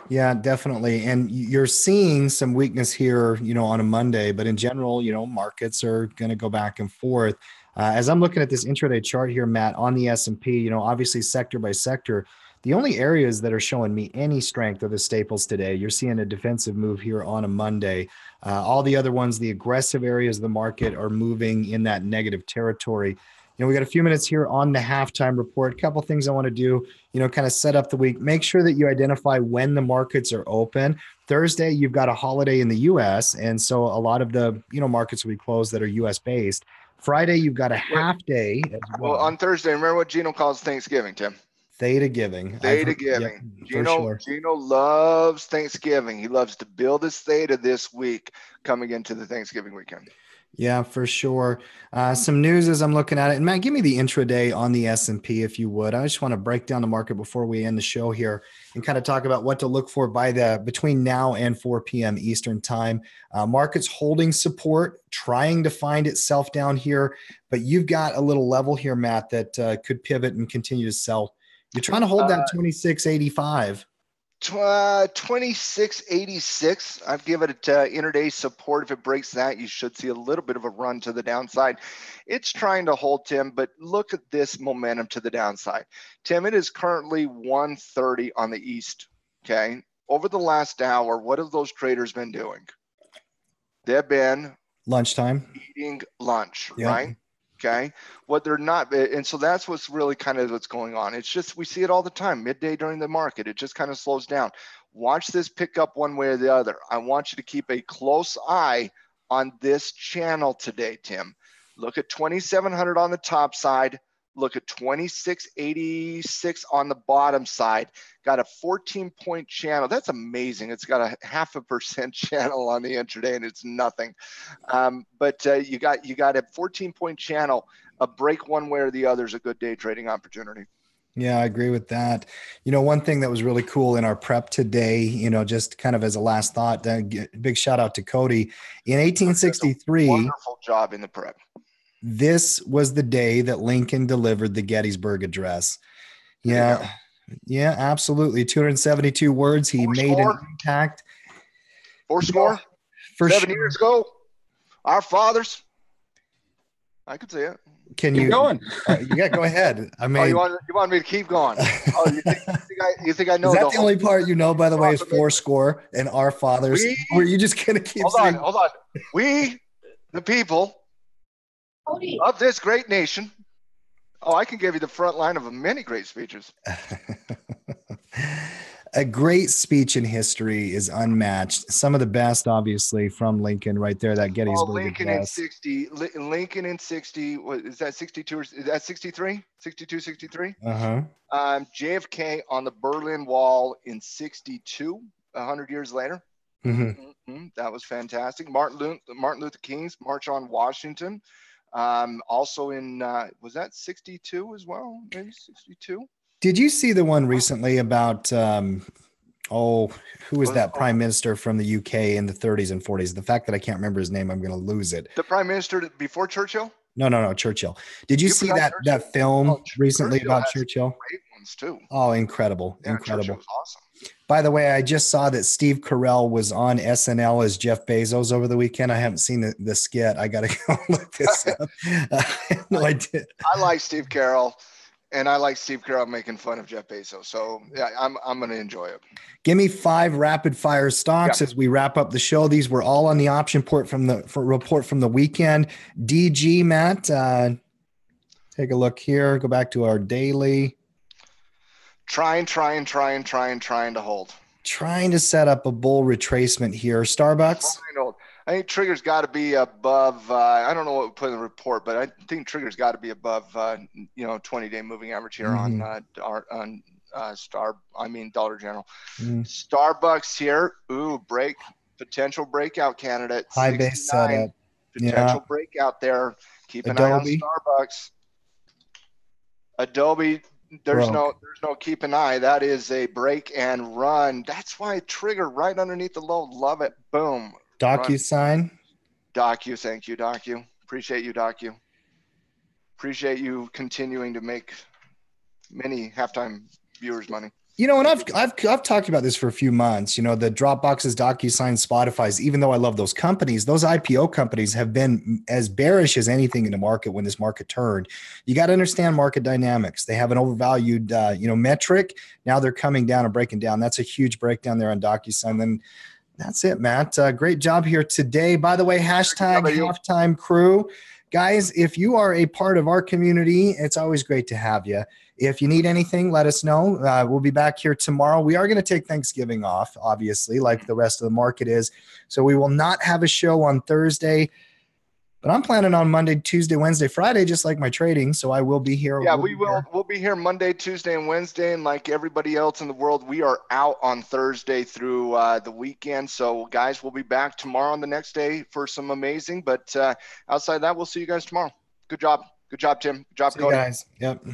Yeah, definitely. And you're seeing some weakness here, on a Monday, but in general, markets are going to go back and forth. As I'm looking at this intraday chart here, Matt, on the S&P, obviously sector by sector, the only areas that are showing me any strength are the staples today. You're seeing a defensive move here on a Monday. All the other ones, the aggressive areas of the market, are moving in that negative territory. We got a few minutes here on the halftime report. A couple things I want to do, kind of set up the week. Make sure that you identify when the markets are open. Thursday, you've got a holiday in the U.S., and so a lot of the, markets will be closed that are U.S. based. Friday, you've got a half day as well. Well, on Thursday, remember what Gino calls Thanksgiving, Tim? Theta giving. Theta giving. Yep, Gino loves Thanksgiving. He loves to build his theta this week coming into the Thanksgiving weekend. Yeah, for sure. Some news as I'm looking at it. And Matt, give me the intraday on the S&P, if you would. I just want to break down the market before we end the show here and kind of talk about what to look for between now and 4 p.m. Eastern time. Market's holding support, trying to find itself down here, but you've got a little level here, Matt, that could pivot and continue to sell. You're trying to hold that 2685. 2686. I'd give it intraday support. If it breaks that, you should see a little bit of a run to the downside. It's trying to hold, Tim, but look at this momentum to the downside. Tim, it is currently 130 on the east. Okay. Over the last hour, what have those traders been doing? They've been lunchtime, eating lunch, yep. Right? Okay. What they're not. And so that's what's really kind of what's going on. It's just, we see it all the time, midday during the market. It just kind of slows down. Watch this pick up one way or the other. I want you to keep a close eye on this channel today, Tim. Look at 2,700 on the top side. Look at 2686 on the bottom side. Got a 14-point channel. That's amazing. It's got a 0.5% channel on the intraday, and it's nothing. But you got a 14-point channel. A break one way or the other is a good day trading opportunity. Yeah, I agree with that. One thing that was really cool in our prep today, just kind of as a last thought, big shout out to Cody. In 1863, wonderful job in the prep. This was the day that Lincoln delivered the Gettysburg Address. Yeah, absolutely. 272 words. He made an impact. Fourscore? For 7 years ago, our fathers. I could say it. Can you keep going? Yeah, go ahead. I mean, you want me to keep going? Oh, you think I know? Is that the only part by the way, is fourscore and our fathers? Or are you just gonna keep saying? Hold on. We, the people of this great nation. Oh, I can give you the front line of many great speeches. A great speech in history is unmatched. Some of the best, obviously, from Lincoln right there, that Gettysburg Lincoln Address. Lincoln in 60. What is that, 62 or is that 63? 62, 63? Uh-huh. JFK on the Berlin Wall in 62, 100 years later. Mm-hmm. That was fantastic. Martin Luther King's March on Washington. Also in, was that 62 as well? Maybe 62? Did you see the one recently about, who was that prime minister from the UK in the 30s and 40s? The fact that I can't remember his name, I'm going to lose it. The prime minister before Churchill? No, Churchill. Did you see that film recently about Churchill? Great ones too. Oh, incredible. Yeah, incredible. Churchill was awesome. By the way, I just saw that Steve Carell was on SNL as Jeff Bezos over the weekend. I haven't seen the skit. I got to go look this up. No, I did. I like Steve Carell, and I like Steve Carell making fun of Jeff Bezos. So yeah, I'm going to enjoy it. Give me 5 rapid fire stocks as we wrap up the show. These were all on the option report from the weekend. DG, Matt, take a look here. Go back to our daily. Trying to hold. Trying to set up a bull retracement here. Starbucks. I think trigger's got to be above. I don't know what we put in the report, but I think trigger's got to be above. 20-day moving average here on Dollar General. Starbucks here. Ooh, potential breakout candidate. High base setup. Potential breakout there. Keep an eye on Starbucks. Adobe. There's no keep an eye. That is a break and run. That's why trigger right underneath the low. Love it. Boom. DocuSign. Docu. Thank you, Docu. Appreciate you, Docu. Appreciate you continuing to make many halftime viewers money. And I've talked about this for a few months. The Dropboxes, DocuSign, Spotify's, even though I love those companies, those IPO companies have been as bearish as anything in the market when this market turned. You got to understand market dynamics. They have an overvalued, metric. Now they're coming down and breaking down. That's a huge breakdown there on DocuSign. Then that's it, Matt. Great job here today. By the way, #halftime crew. Guys, if you are a part of our community, it's always great to have you. If you need anything, let us know. We'll be back here tomorrow. We are going to take Thanksgiving off, obviously, like the rest of the market is. So we will not have a show on Thursday. But I'm planning on Monday, Tuesday, Wednesday, Friday, just like my trading. So I will be here. Yeah, we will. We'll be here Monday, Tuesday, and Wednesday. And like everybody else in the world, we are out on Thursday through the weekend. So, guys, we'll be back tomorrow on the next day for some amazing. But outside that, we'll see you guys tomorrow. Good job. Good job, Tim. Good job, Cody. Guys. Yep.